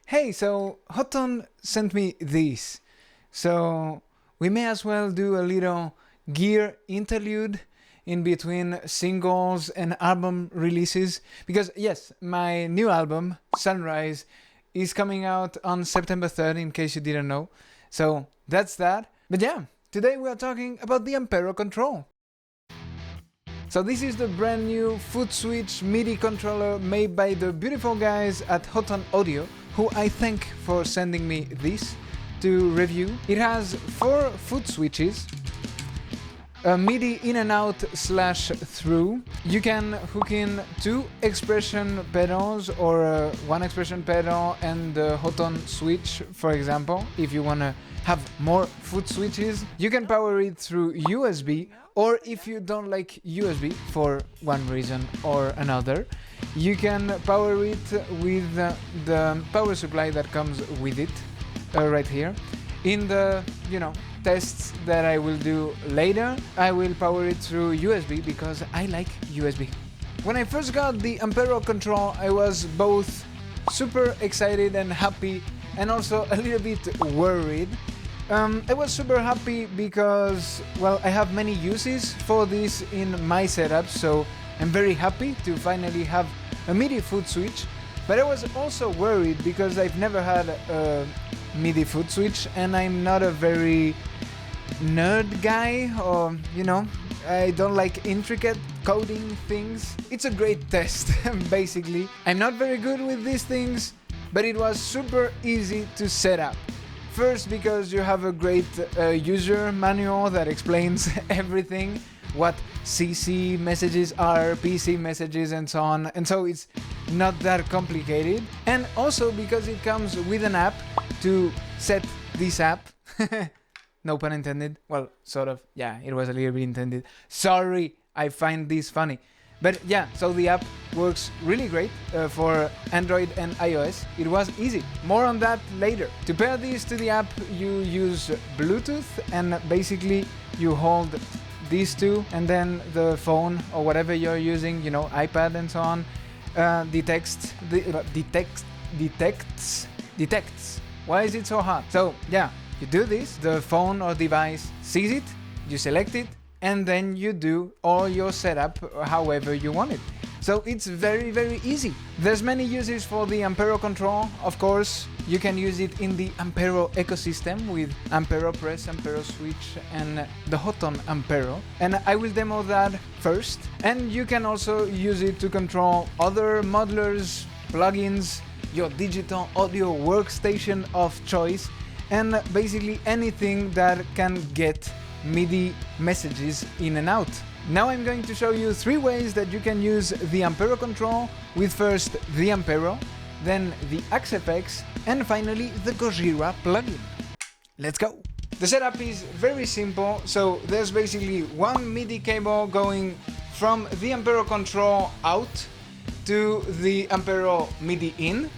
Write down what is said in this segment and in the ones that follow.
Hey, so Hotone sent me this, so we may as well do a little gear interlude in between singles and album releases, because yes, my new album, Sunrise, is coming out on September 3rd, in case you didn't know. So that's that. But yeah, today we are talking about the Ampero Control. So this is the brand new Footswitch MIDI controller made by the beautiful guys at Hotone Audio, who I thank for sending me this to review. It has 4 foot switches, a MIDI in and out slash through. You can hook in 2 expression pedals or 1 expression pedal and the Hotone switch, for example, if you want to have more foot switches. You can power it through USB, or if you don't like USB for one reason or another, you can power it with the power supply that comes with it right here. In the, tests that I will do later, I will power it through USB because I like USB. When I first got the Ampero Control, I was both super excited and happy, and also a little bit worried. I was super happy because, well, I have many uses for this in my setup, so I'm very happy to finally have a MIDI Footswitch. But I was also worried because I've never had a MIDI Footswitch and I'm not a very nerd guy, or I don't like intricate coding things. It's a great test, basically. I'm not very good with these things, but it was super easy to set up. First, because you have a great user manual that explains everything, what CC messages are, PC messages, and so on, and so it's not that complicated. And also because it comes with an app to set this app. No pun intended. Well, sort of. Yeah, it was a little bit intended. Sorry, I find this funny. But yeah, so the app works really great for Android and iOS. It was easy. More on that later. To pair this to the app, you use Bluetooth, and basically you hold these two, and then the phone or whatever you're using, iPad and so on, detects. Why is it so hard? So yeah, you do this, the phone or device sees it, you select it, and then you do all your setup however you want it. So it's very, very easy. There's many uses for the Ampero Control. Of course, you can use it in the Ampero ecosystem with Ampero Press, Ampero Switch, and the Hotone Ampero. And I will demo that first. And you can also use it to control other modelers, plugins, your digital audio workstation of choice, and basically anything that can get MIDI messages in and out. Now I'm going to show you 3 ways that you can use the Ampero Control, with first the Ampero, then the Archetype, and finally the Gojira plugin. Let's go! The setup is very simple, so there's basically one MIDI cable going from the Ampero Control out to the Ampero MIDI in.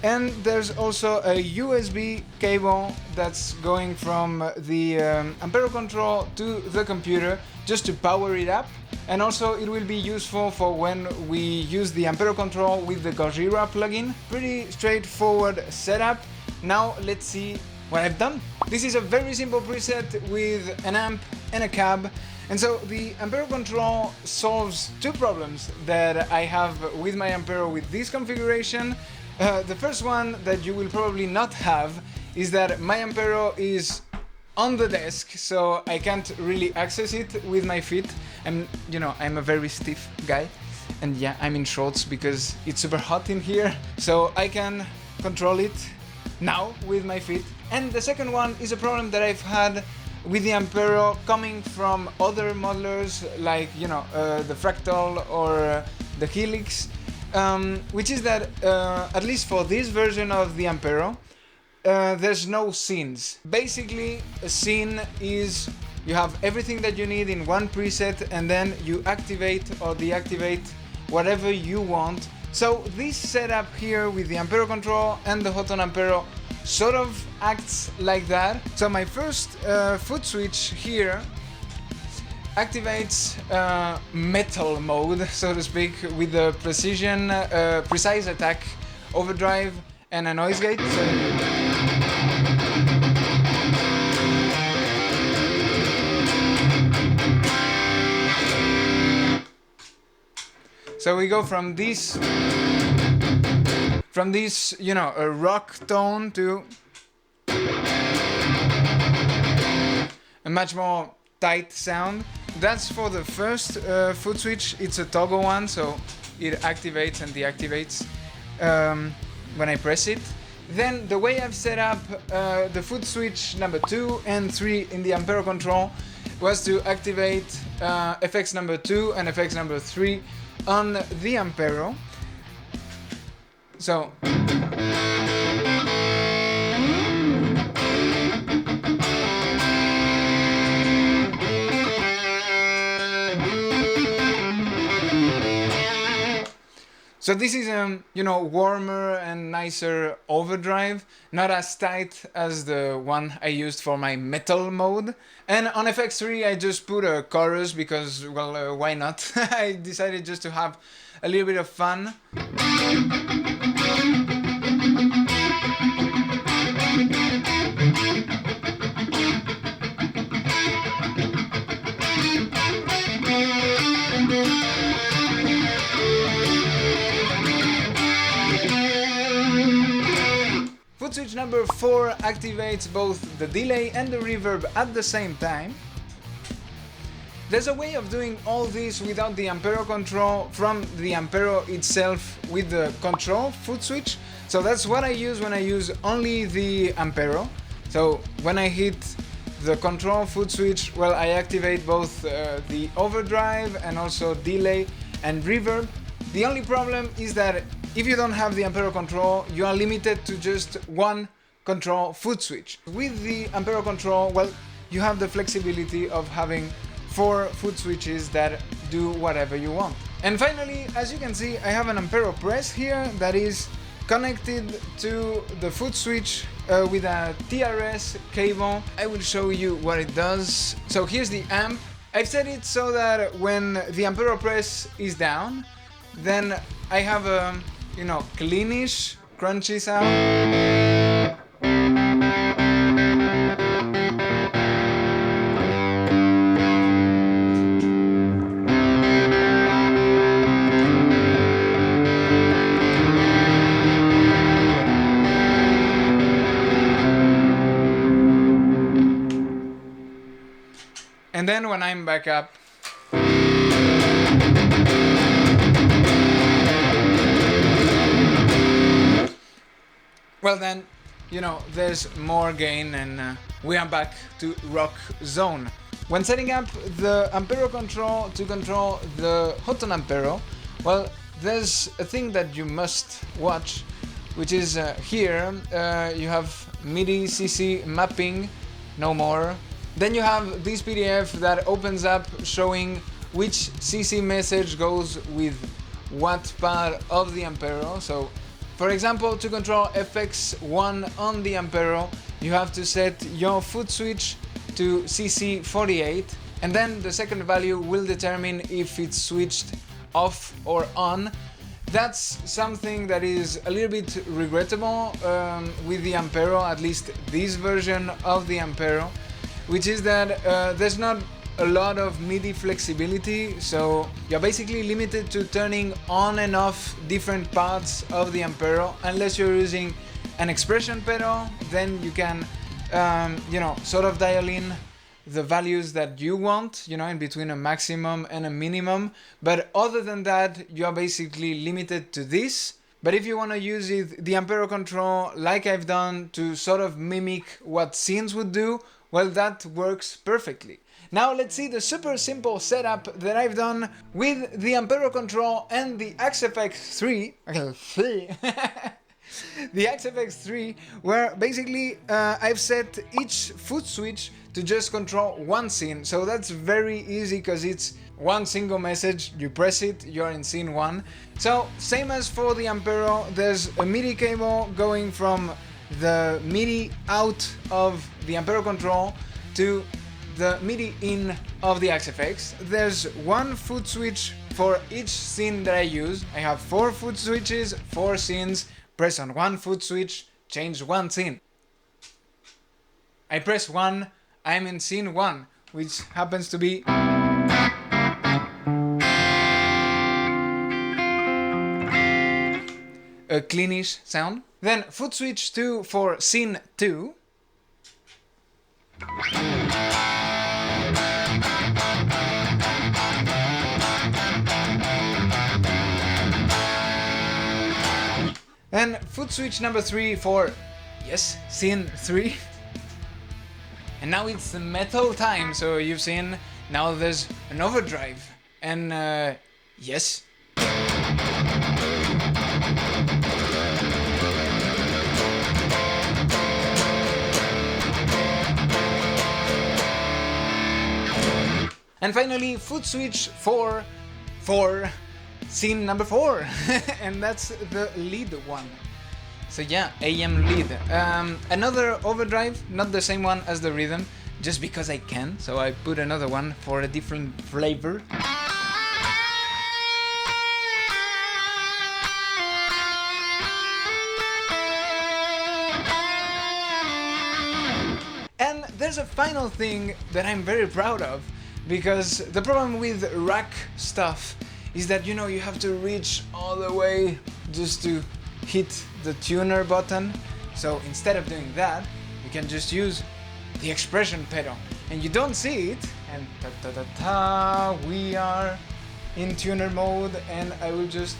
And there's also a USB cable that's going from the Ampero Control to the computer just to power it up. And also it will be useful for when we use the Ampero Control with the Gojira plugin. Pretty straightforward setup. Now let's see what I've done. This is a very simple preset with an amp and a cab. And so the Ampero Control solves 2 problems that I have with my Ampero with this configuration. The first one that you will probably not have is that my Ampero is on the desk, so I can't really access it with my feet. I'm a very stiff guy, and yeah, I'm in shorts because it's super hot in here, so I can control it now with my feet. And the second one is a problem that I've had with the Ampero coming from other modelers like the Fractal or the Helix. Which is that, at least for this version of the Ampero, there's no scenes. Basically, a scene is you have everything that you need in one preset, and then you activate or deactivate whatever you want. So this setup here with the Ampero Control and the Hotone Ampero sort of acts like that. So my first foot switch here activates metal mode, so to speak, with the precise attack, overdrive, and a noise gate. So we go from this, you know, a rock tone to a much more tight sound. That's for the first foot switch. It's a toggle one, so it activates and deactivates when I press it. Then the way I've set up the foot switch number 2 and 3 in the Ampero Control was to activate effects number 2 and effects number 3 on the Ampero. So this is you know, warmer and nicer overdrive, not as tight as the one I used for my metal mode. And on FX3 I just put a chorus because, well, why not? I decided just to have a little bit of fun. Foot switch number 4 activates both the delay and the reverb at the same time. There's a way of doing all this without the Ampero Control from the Ampero itself with the control foot switch. So that's what I use when I use only the Ampero. So when I hit the control foot switch, well, I activate both the overdrive and also delay and reverb. The only problem is that if you don't have the Ampero Control, you are limited to just one control foot switch. With the Ampero Control, well, you have the flexibility of having 4 foot switches that do whatever you want. And finally, as you can see, I have an Ampero press here that is connected to the foot switch with a TRS cable. I will show you what it does. So here's the amp. I've set it so that when the Ampero press is down, then I have a, you know, cleanish, crunchy sound. And then when I'm back up, well then, you know, there's more gain and we are back to rock zone. When setting up the Ampero Control to control the Hotone Ampero, well, there's a thing that you must watch, which is here you have MIDI CC mapping, no more. Then you have this PDF that opens up showing which CC message goes with what part of the Ampero. So for example, to control FX1 on the Ampero, you have to set your foot switch to CC48, and then the second value will determine if it's switched off or on. That's something that is a little bit regrettable with the Ampero, at least this version of the Ampero, which is that there's not a lot of MIDI flexibility, so you're basically limited to turning on and off different parts of the Ampero. Unless you're using an expression pedal, then you can you know, sort of dial in the values that you want, you know, in between a maximum and a minimum. But other than that, you are basically limited to this. But if you want to use it, the Ampero Control, like I've done, to sort of mimic what scenes would do, well, that works perfectly. Now let's see the super simple setup that I've done with the Ampero Control and the XFX3. The XFX3, where basically I've set each foot switch to just control one scene. So that's very easy because it's one single message, you press it, you're in scene 1. So same as for the Ampero, there's a MIDI cable going from the MIDI out of the Ampero Control to the MIDI in of the XFX. There's one foot switch for each scene that I use. I have 4 foot switches, 4 scenes, press on one foot switch, change one scene. I press 1, I'm in scene 1, which happens to be a cleanish sound. Then foot switch 2 for scene 2. And foot switch number 3 for, yes, scene 3. And now it's the metal time, so you've seen, now there's an overdrive. And yes. And finally, foot switch for scene number 4. And that's the lead one. So yeah, AM lead. Another overdrive, not the same one as the rhythm, just because I can. So I put another one for a different flavor. And there's a final thing that I'm very proud of, because the problem with rack stuff is that, you know, you have to reach all the way just to hit the tuner button. So instead of doing that, you can just use the expression pedal, and you don't see it, and ta-ta-ta-ta, we are in tuner mode, and I will just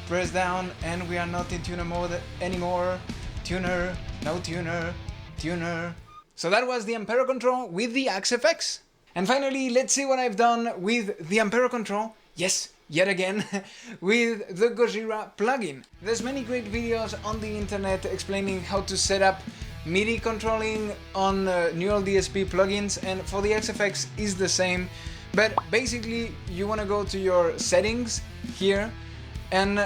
press down and we are not in tuner mode anymore. Tuner, no tuner, tuner. So that was the Ampero Control with the Axe FX. And finally, let's see what I've done with the Ampero Control. Yes, yet again, with the Gojira plugin. There's many great videos on the internet explaining how to set up MIDI controlling on neural DSP plugins, and for the XFX is the same. But basically, you want to go to your settings here and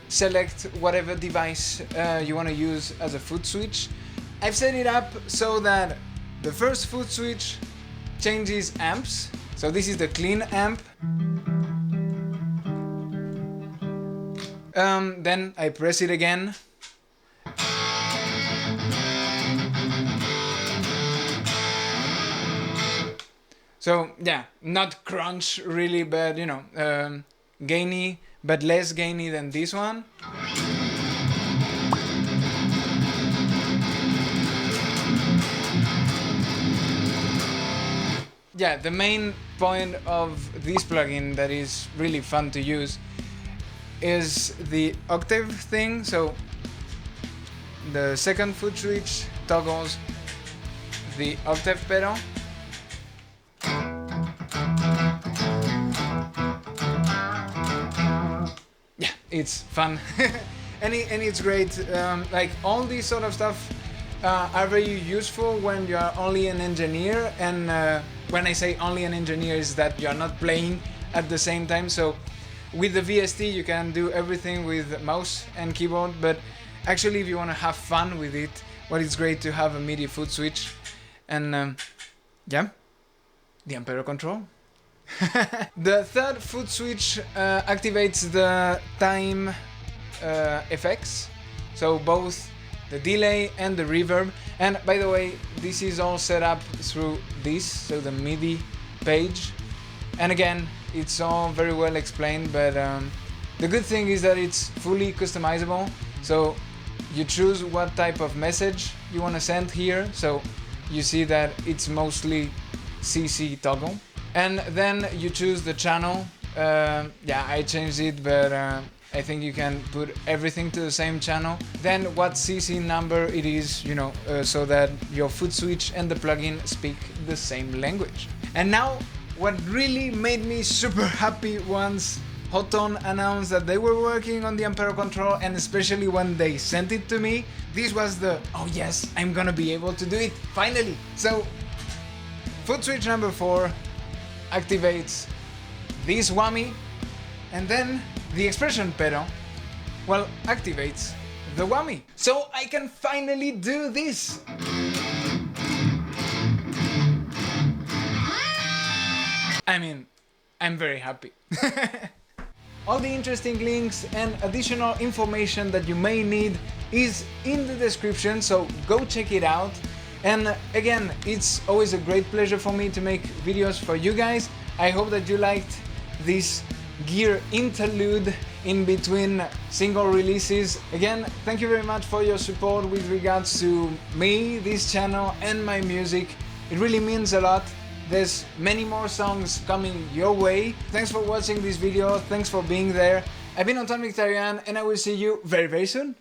select whatever device you want to use as a foot switch. I've set it up so that the first foot switch changes amps. So this is the clean amp. Then I press it again. So yeah, not crunch really, but you know, gainy, but less gainy than this one. Yeah, the main point of this plugin that is really fun to use is the octave thing. So the second foot switch toggles the octave pedal. Yeah, it's fun. and it's great. Like all this sort of stuff are very useful when you are only an engineer, and when I say only an engineer is that you are not playing at the same time. So with the VST you can do everything with mouse and keyboard, but actually if you want to have fun with it, well, it's great to have a MIDI foot switch. And yeah, the Ampero Control. The third foot switch activates the time effects, so both the delay and the reverb. And by the way, this is all set up through this, so the MIDI page. And again, it's all very well explained, but the good thing is that it's fully customizable. So you choose what type of message you want to send here. So you see that it's mostly CC toggle. And then you choose the channel. Yeah, I changed it, but I think you can put everything to the same channel. Then what CC number it is, you know, so that your foot switch and the plugin speak the same language. And now, what really made me super happy once Hotone announced that they were working on the Ampero Control, and especially when they sent it to me, this was the, oh yes, I'm gonna be able to do it, finally! So, foot switch number 4 activates this whammy, and then the expression pedal, well, activates the whammy. So I can finally do this! I mean, I'm very happy. All the interesting links and additional information that you may need is in the description, so go check it out. And again, it's always a great pleasure for me to make videos for you guys. I hope that you liked this gear interlude in between single releases. Again, thank you very much for your support with regards to me, this channel and my music. It really means a lot. There's many more songs coming your way. Thanks for watching this video, thanks for being there. I've been Hotone and I will see you very soon.